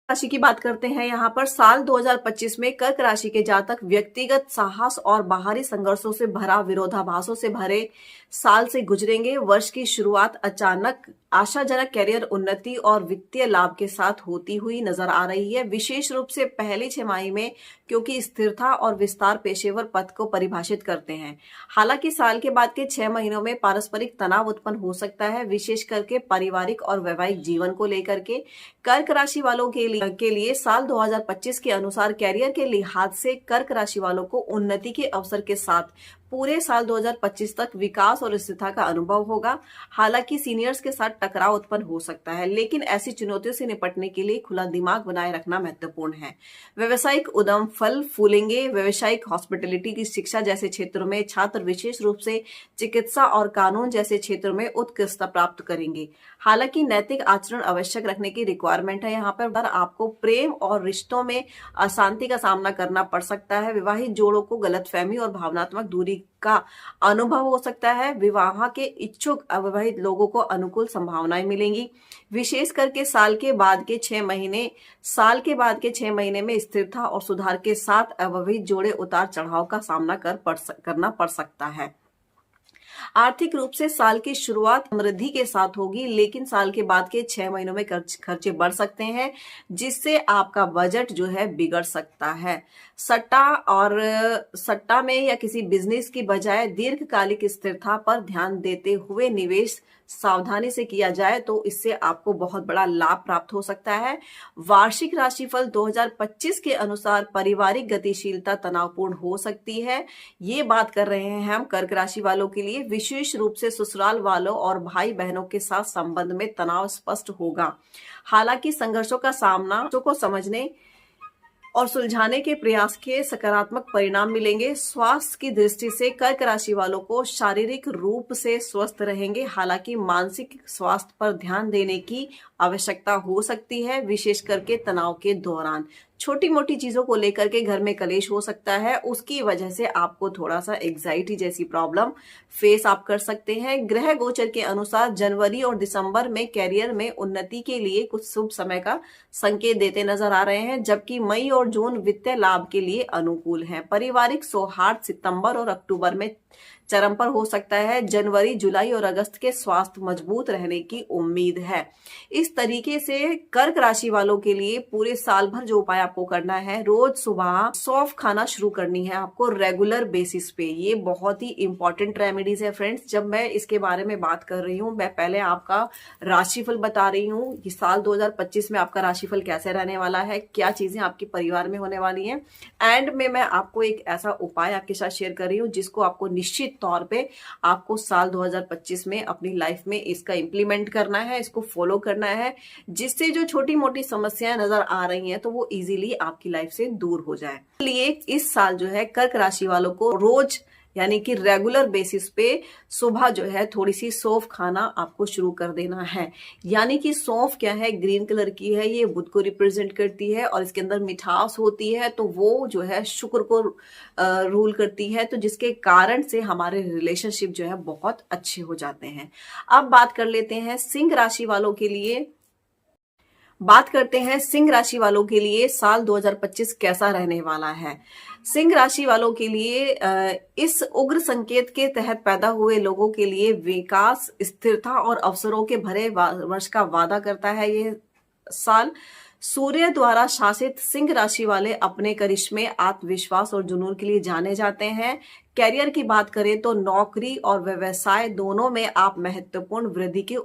राशि की बात करते हैं यहाँ पर साल 2025 में कर्क राशि के जातक व्यक्तिगत साहस और बाहरी संघर्षों से भरा विरोधाभासों से भरे साल से गुजरेंगे। वर्ष की शुरुआत अचानक आशाजनक कैरियर उन्नति और वित्तीय लाभ के साथ होती हुई नजर आ रही है, विशेष रूप से पहली छमाही में, क्योंकि स्थिरता और विस्तार पेशेवर पथ को परिभाषित करते हैं। हालांकि साल के बाद के 6 महीनों में पारस्परिक तनाव उत्पन्न हो सकता है, विशेष करके पारिवारिक और वैवाहिक जीवन को लेकर के। कर्क राशि वालों के लिए साल 2025 के अनुसार कैरियर के लिहाज से कर्क राशि वालों को उन्नति के अवसर के साथ पूरे साल 2025 तक विकास और स्थिरता का अनुभव होगा। हालांकि सीनियर्स के साथ टकराव उत्पन्न हो सकता है, लेकिन ऐसी चुनौतियों से निपटने के लिए खुला दिमाग बनाए रखना महत्वपूर्ण है। व्यवसायिक उद्यम फल फूलेंगे। व्यवसायिक हॉस्पिटैलिटी की शिक्षा जैसे क्षेत्रों में छात्र विशेष रूप से चिकित्सा और कानून जैसे क्षेत्रों में उत्कृष्टता प्राप्त करेंगे। हालांकि नैतिक आचरण आवश्यक रखने की रिक्वायरमेंट है यहाँ पर आपको प्रेम और रिश्तों में अशांति का सामना करना पड़ सकता है। विवाहित जोड़ों को गलतफहमी और भावनात्मक दूरी का अनुभव हो सकता है। विवाह के इच्छुक अविवाहित लोगों को अनुकूल संभावनाएं मिलेंगी, विशेष करके साल के बाद के 6 महीने में स्थिरता और सुधार के साथ अविवाहित जोड़े उतार चढ़ाव का सामना करना पड़ सकता है। आर्थिक रूप से साल की शुरुआत समृद्धि के साथ होगी, लेकिन साल के बाद के 6 महीनों में खर्चे बढ़ सकते हैं, जिससे आपका बजट जो है बिगड़ सकता है। सट्टा में या किसी बिजनेस की बजाय दीर्घकालिक स्थिरता पर ध्यान देते हुए निवेश सावधानी से किया जाए तो इससे आपको बहुत बड़ा लाभ प्राप्त हो सकता है। वार्षिक राशिफल 2025 के अनुसार पारिवारिक गतिशीलता तनावपूर्ण हो सकती है। ये बात कर रहे हैं हम कर्क राशि वालों के लिए। विशेष रूप से ससुराल वालों और भाई बहनों के साथ संबंध में तनाव स्पष्ट होगा। हालांकि संघर्षों का सामना को समझने और सुलझाने के प्रयास के सकारात्मक परिणाम मिलेंगे। स्वास्थ्य की दृष्टि से कर्क राशि वालों को शारीरिक रूप से स्वस्थ रहेंगे, हालांकि मानसिक स्वास्थ्य पर ध्यान देने की आवश्यकता हो सकती है, विशेष करके तनाव के दौरान। छोटी मोटी चीजों को लेकर के घर में कलेश हो सकता है, उसकी वजह से आपको थोड़ा सा एंजाइटी जैसी प्रॉब्लम फेस आप कर सकते हैं। ग्रह गोचर के अनुसार जनवरी और दिसंबर में कैरियर में उन्नति के लिए कुछ शुभ समय का संकेत देते नजर आ रहे हैं, जबकि मई और जून वित्तीय लाभ के लिए अनुकूल है। पारिवारिक सौहार्द सितंबर और अक्टूबर में चरम पर हो सकता है। जनवरी, जुलाई और अगस्त के स्वास्थ्य मजबूत रहने की उम्मीद है। इस तरीके से कर्क राशि वालों के लिए पूरे साल भर जो उपाय आपको करना है, रोज सुबह सौंफ खाना शुरू करनी है आपको रेगुलर बेसिस पे। ये बहुत ही इंपॉर्टेंट रेमेडीज है फ्रेंड्स। जब मैं इसके बारे में बात कर रही हूँ, मैं पहले आपका राशिफल बता रही हूँ कि साल 2025 में आपका राशिफल कैसे रहने वाला है, क्या चीजें आपके परिवार में होने वाली हैं। एंड में मैं आपको एक ऐसा उपाय आपके साथ शेयर कर रही हूँ जिसको आपको निश्चित तौर पे आपको साल 2025 में अपनी लाइफ में इसका इंप्लीमेंट करना है, इसको फॉलो करना है, जिससे जो छोटी मोटी समस्याएं नजर आ रही हैं तो वो इजीली आपकी लाइफ से दूर हो जाए। इसलिए इस साल जो है कर्क राशि वालों को रोज यानी कि रेगुलर बेसिस पे सुबह जो है थोड़ी सी सौंफ खाना आपको शुरू कर देना है। यानी कि सौंफ क्या है, ग्रीन कलर की है, ये बुध को रिप्रेजेंट करती है और इसके अंदर मिठास होती है, तो वो जो है शुक्र को रूल करती है, तो जिसके कारण से हमारे रिलेशनशिप जो है बहुत अच्छे हो जाते हैं। अब बात कर लेते हैं सिंह राशि वालों के लिए। बात करते हैं सिंह राशि वालों के लिए साल 2025 कैसा रहने वाला है। सिंह राशि वालों के लिए इस उग्र संकेत के तहत पैदा हुए लोगों के लिए विकास, स्थिरता और अवसरों के भरे वर्ष का वादा करता है। ये साल सूर्य द्वारा शासित सिंह राशि वाले अपने करिश्मे, आत्मविश्वास और जुनून के लिए जाने जाते हैं। कैरियर की बात करें तो नौकरी और व्यवसाय दोनों में आप महत्वपूर्ण वृद्धि की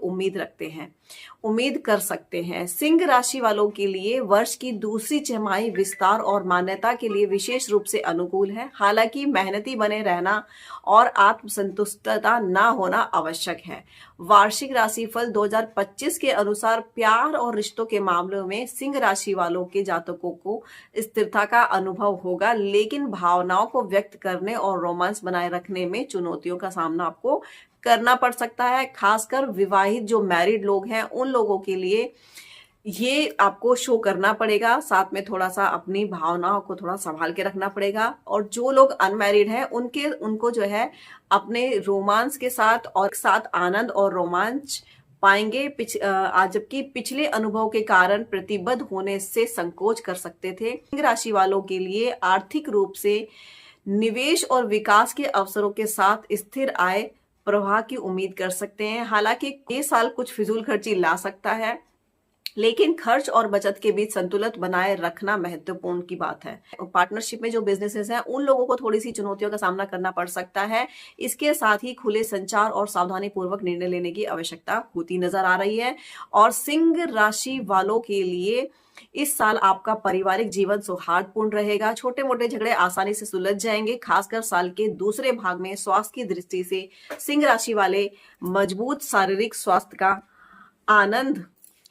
उम्मीद कर सकते हैं। सिंह राशि वालों के लिए वर्ष की दूसरी छमाही विस्तार और मान्यता के लिए विशेष रूप से अनुकूल है। हालांकि मेहनती बने रहना और आत्मसंतुष्टता ना होना आवश्यक है। वार्षिक राशिफल 2025 के अनुसार प्यार और रिश्तों के मामलों में सिंह राशि वालों के जातकों को स्थिरता का अनुभव होगा, लेकिन भावनाओं को व्यक्त करने और रोमांस बनाए रखने में चुनौतियों का सामना आपको करना पड़ सकता है। खासकर विवाहित जो मैरिड लोग हैं उन लोगों के लिए ये आपको शो करना पड़ेगा। साथ में थोड़ा सा अपनी भावनाओं को थोड़ा संभाल के रखना पड़ेगा। और जो लोग अनमैरिड हैं उनको जो है अपने रोमांस के साथ और साथ आनंद और रोमांच पाएंगे। जबकि पिछले अनुभव के कारण प्रतिबद्ध होने से संकोच कर सकते थे। सिंह राशि वालों के लिए आर्थिक रूप से निवेश और विकास के अवसरों के साथ स्थिर आय प्रवाह की उम्मीद कर सकते हैं। हालांकि ये साल कुछ फिजूल खर्ची ला सकता है, लेकिन खर्च और बचत के बीच संतुलन बनाए रखना महत्वपूर्ण की बात है। पार्टनरशिप में जो बिजनेसेस हैं उन लोगों को थोड़ी सी चुनौतियों का सामना करना पड़ सकता है। इसके साथ ही खुले संचार और सावधानी पूर्वक निर्णय लेने की आवश्यकता होती नजर आ रही है। और सिंह राशि वालों के लिए इस साल आपका पारिवारिक जीवन सौहार्दपूर्ण रहेगा। छोटे मोटे झगड़े आसानी से सुलझ जाएंगे। खासकर साल के दूसरे भाग में स्वास्थ्य की दृष्टि से सिंह राशि वाले मजबूत शारीरिक स्वास्थ्य का आनंद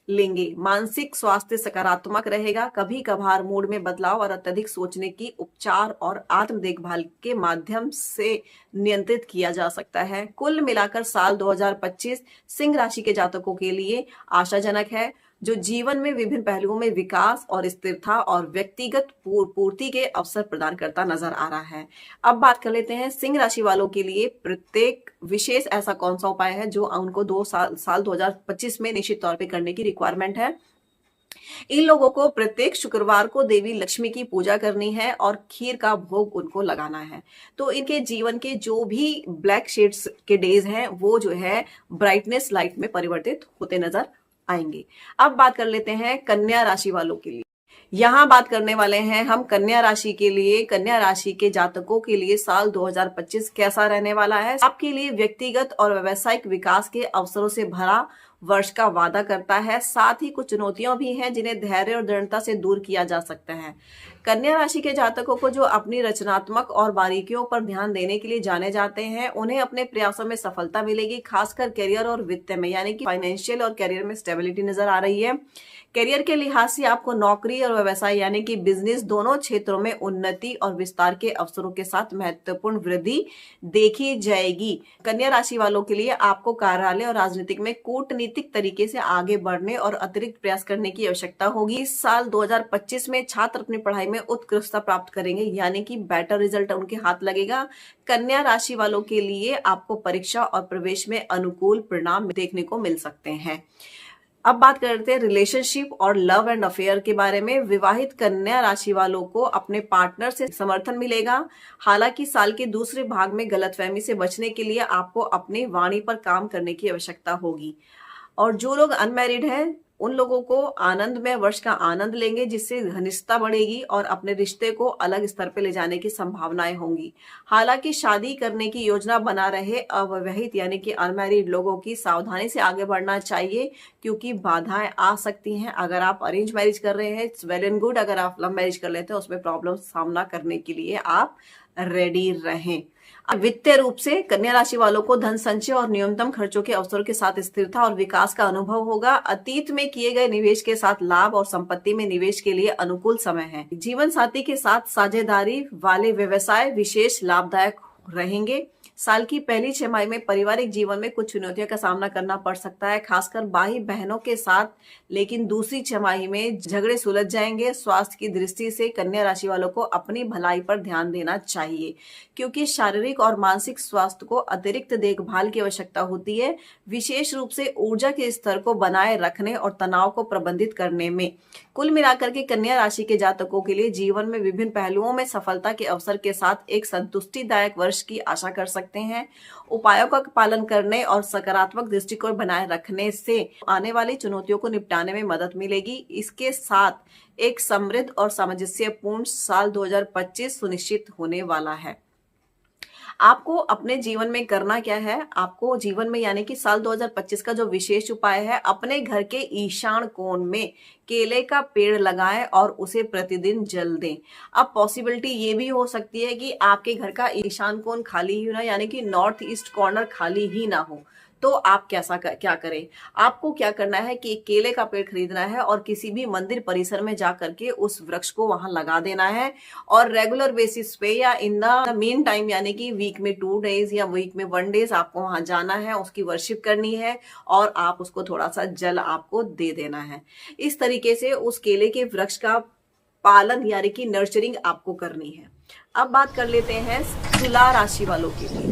लेंगे। मानसिक स्वास्थ्य सकारात्मक रहेगा। कभी कभार मूड में बदलाव और अत्यधिक सोचने की उपचार और आत्म देखभाल के माध्यम से नियंत्रित किया जा सकता है। कुल मिलाकर साल 2025 सिंह राशि के जातकों के लिए आशाजनक है, जो जीवन में विभिन्न पहलुओं में विकास और स्थिरता और व्यक्तिगत पूर्ति के अवसर प्रदान करता नजर आ रहा है। अब बात कर लेते हैं सिंह राशि वालों के लिए प्रत्येक विशेष ऐसा कौन सा उपाय है जो उनको साल 2025 में निश्चित तौर पे करने की रिक्वायरमेंट है। इन लोगों को प्रत्येक शुक्रवार को देवी लक्ष्मी की पूजा करनी है और खीर का भोग उनको लगाना है। तो इनके जीवन के जो भी ब्लैक शेड्स के डेज हैं वो जो है ब्राइटनेस लाइट में परिवर्तित होते नजर आएंगे। अब बात कर लेते हैं कन्या राशि वालों के लिए। यहाँ बात करने वाले हैं हम कन्या राशि के लिए। कन्या राशि के जातकों के लिए साल 2025 कैसा रहने वाला है। आपके लिए व्यक्तिगत और व्यावसायिक विकास के अवसरों से भरा वर्ष का वादा करता है। साथ ही कुछ चुनौतियां भी हैं जिन्हें धैर्य और दृढ़ता से दूर किया जा सकता है। कन्या राशि के जातकों को जो अपनी रचनात्मक और बारीकियों पर ध्यान देने के लिए जाने जाते हैं, उन्हें अपने प्रयासों में सफलता मिलेगी। खासकर करियर और वित्त में, यानी कि फाइनेंशियल और करियर में स्टेबिलिटी नजर आ रही है। करियर के लिहाज से आपको नौकरी और व्यवसाय यानी कि बिजनेस दोनों क्षेत्रों में उन्नति और विस्तार के अवसरों के साथ महत्वपूर्ण वृद्धि देखी जाएगी। कन्या राशि वालों के लिए आपको कार्यालय और राजनीतिक में कूटनीतिक तरीके से आगे बढ़ने और अतिरिक्त प्रयास करने की आवश्यकता होगी। इस साल 2025 में छात्र अपनी पढ़ाई में उत्कृष्टता प्राप्त करेंगे, यानी कि बेटर रिजल्ट उनके हाथ लगेगा। कन्या राशि वालों के लिए आपको परीक्षा और प्रवेश में अनुकूल परिणाम देखने को मिल सकते हैं। अब बात करते हैं रिलेशनशिप और लव एंड अफेयर के बारे में। विवाहित कन्या राशि वालों को अपने पार्टनर से समर्थन मिलेगा। हालांकि साल के दूसरे भाग में गलतफहमी से बचने के लिए आपको अपनी वाणी पर काम करने की आवश्यकता होगी। और जो लोग अनमैरिड हैं उन लोगों को आनंदमय वर्ष का आनंद लेंगे, जिससे घनिष्ठता बढ़ेगी और अपने रिश्ते को अलग स्तर पर ले जाने की संभावनाएं होंगी। हालांकि शादी करने की योजना बना रहे अविवाहित यानी कि अनमैरिड लोगों की सावधानी से आगे बढ़ना चाहिए, क्योंकि बाधाएं आ सकती हैं। अगर आप अरेंज मैरिज कर रहे हैं इट्स वेल एंड गुड, अगर आप लव मैरिज कर लेते हैं उसमें प्रॉब्लम सामना करने के लिए आप रेडी रहें। वित्तीय रूप से कन्या राशि वालों को धन संचय और न्यूनतम खर्चों के अवसरों के साथ स्थिरता और विकास का अनुभव होगा। अतीत में किए गए निवेश के साथ लाभ और संपत्ति में निवेश के लिए अनुकूल समय है। जीवन साथी के साथ साझेदारी वाले व्यवसाय विशेष लाभदायक रहेंगे। साल की पहली छमाही में पारिवारिक जीवन में कुछ चुनौतियों का सामना करना पड़ सकता है, खासकर भाई बहनों के साथ, लेकिन दूसरी छमाही में झगड़े सुलझ जाएंगे। स्वास्थ्य की दृष्टि से कन्या राशि वालों को अपनी भलाई पर ध्यान देना चाहिए, क्योंकि शारीरिक और मानसिक स्वास्थ्य को अतिरिक्त देखभाल की आवश्यकता होती है, विशेष रूप से ऊर्जा के स्तर को बनाए रखने और तनाव को प्रबंधित करने में। कुल मिलाकर के कन्या राशि के जातकों के लिए जीवन में विभिन्न पहलुओं में सफलता के अवसर के साथ एक संतुष्टिदायक वर्ष की आशा कर सकते हैं। उपायों का पालन करने और सकारात्मक दृष्टिकोण बनाए रखने से आने वाली चुनौतियों को निपटाने में मदद मिलेगी। इसके साथ एक समृद्ध और सामंजस्यपूर्ण साल 2025 सुनिश्चित होने वाला है। आपको अपने जीवन में करना क्या है, आपको जीवन में यानी कि साल 2025 का जो विशेष उपाय है, अपने घर के ईशान कोण में केले का पेड़ लगाएं और उसे प्रतिदिन जल दें। अब पॉसिबिलिटी ये भी हो सकती है कि आपके घर का ईशान कोण खाली ही ना, यानी कि नॉर्थ ईस्ट कॉर्नर खाली ही ना हो, तो आप क्या करें। आपको क्या करना है कि एक केले का पेड़ खरीदना है और किसी भी मंदिर परिसर में जा करके उस वृक्ष को वहां लगा देना है, और रेगुलर बेसिस पे या इन द मेन टाइम यानी कि वीक में 2 डेज या वीक में 1 डेज आपको वहां जाना है, उसकी वर्शिप करनी है और आप उसको थोड़ा सा जल आपको दे देना है। इस तरीके से उस केले के वृक्ष का पालन यानी कि नर्चरिंग आपको करनी है। अब बात कर लेते हैं तुला राशि वालों के लिए।